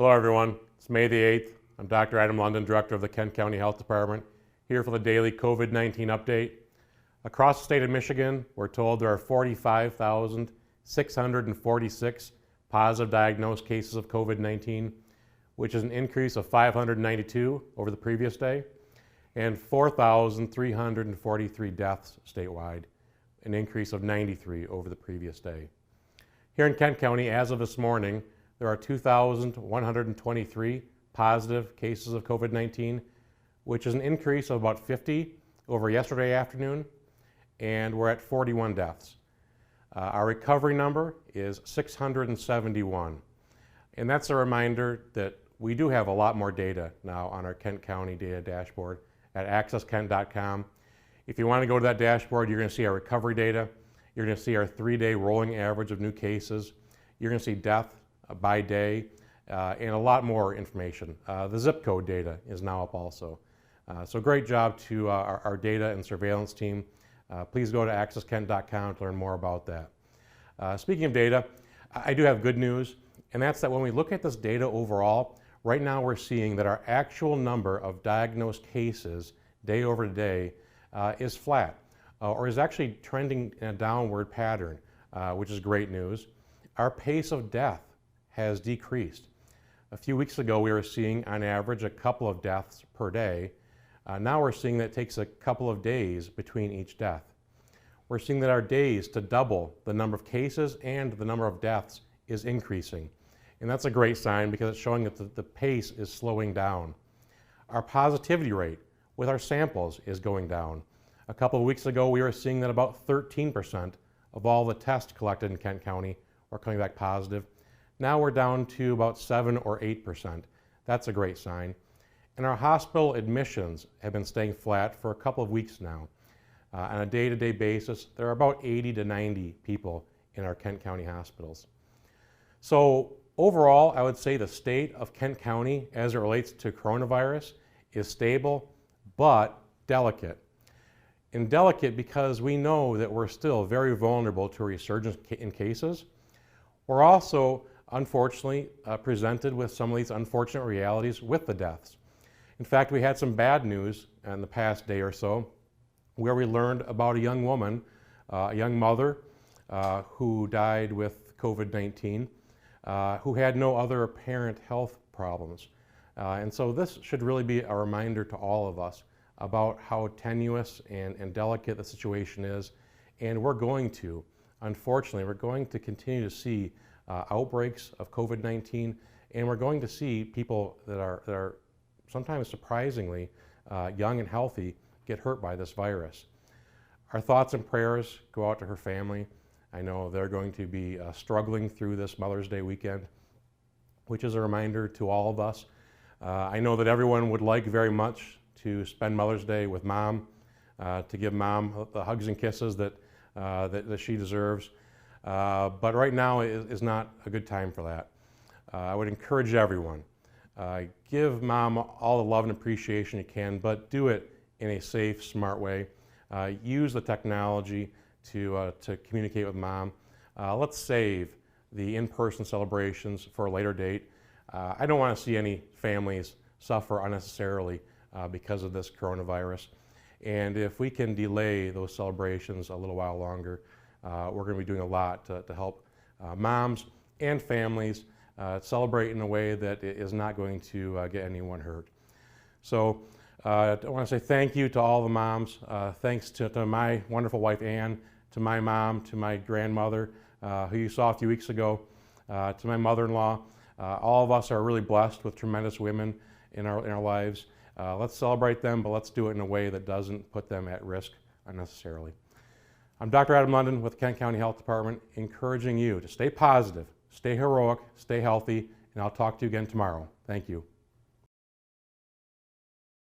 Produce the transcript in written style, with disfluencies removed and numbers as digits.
Hello everyone, it's May the 8th. I'm Dr. Adam London, Director of the Kent County Health Department, here for the daily COVID-19 update. Across the state of Michigan, we're told there are 45,646 positive diagnosed cases of COVID-19, which is an increase of 592 over the previous day, and 4,343 deaths statewide, an increase of 93 over the previous day. Here in Kent County, as of this morning, there are 2,123 positive cases of COVID-19, which is an increase of about 50 over yesterday afternoon, and we're at 41 deaths. Our recovery number is 671, and that's a reminder that we do have a lot more data now on our Kent County data dashboard at accesskent.com. If you want to go to that dashboard, you're going to see our recovery data, you're going to see our 3-day rolling average of new cases, you're going to see death by day, and a lot more information. The zip code data is now up also. So great job to our data and surveillance team. Please go to accesskent.com to learn more about that. Speaking of data, I do have good news, and that's that when we look at this data overall, right now we're seeing that our actual number of diagnosed cases day over day is flat, or is actually trending in a downward pattern, which is great news. Our pace of death has decreased. A few weeks ago we were seeing on average a couple of deaths per day. Now we're seeing that it takes a couple of days between each death. We're seeing that our days to double the number of cases and the number of deaths is increasing. And that's a great sign because it's showing that the pace is slowing down. Our positivity rate with our samples is going down. A couple of weeks ago we were seeing that about 13% of all the tests collected in Kent County were coming back positive. Now we're down to about 7 or 8%. That's a great sign. And our hospital admissions have been staying flat for a couple of weeks now. On a day-to-day basis, there are about 80 to 90 people in our Kent County hospitals. So overall, I would say the state of Kent County as it relates to coronavirus is stable, but delicate. And delicate because we know that we're still very vulnerable to a resurgence in cases. We're also unfortunately presented with some of these unfortunate realities with the deaths. In fact, we had some bad news in the past day or so where we learned about a young woman, a young mother who died with COVID-19, who had no other apparent health problems. And so this should really be a reminder to all of us about how tenuous and delicate the situation is. And unfortunately, we're going to continue to see outbreaks of COVID-19, and we're going to see people that are sometimes surprisingly young and healthy get hurt by this virus. Our thoughts and prayers go out to her family. I know they're going to be struggling through this Mother's Day weekend, which is a reminder to all of us. I know that everyone would like very much to spend Mother's Day with Mom, to give Mom the hugs and kisses that she deserves. But right now is not a good time for that. I would encourage everyone, give Mom all the love and appreciation you can, but do it in a safe, smart way. Use the technology to communicate with Mom. Let's save the in-person celebrations for a later date. I don't want to see any families suffer unnecessarily because of this coronavirus. And if we can delay those celebrations a little while longer, we're going to be doing a lot to help moms and families celebrate in a way that is not going to get anyone hurt. So I want to say thank you to all the moms. Thanks to my wonderful wife, Ann, to my mom, to my grandmother, who you saw a few weeks ago, to my mother-in-law. All of us are really blessed with tremendous women in our lives. Let's celebrate them, but let's do it in a way that doesn't put them at risk unnecessarily. I'm Dr. Adam London with the Kent County Health Department, encouraging you to stay positive, stay heroic, stay healthy, and I'll talk to you again tomorrow. Thank you.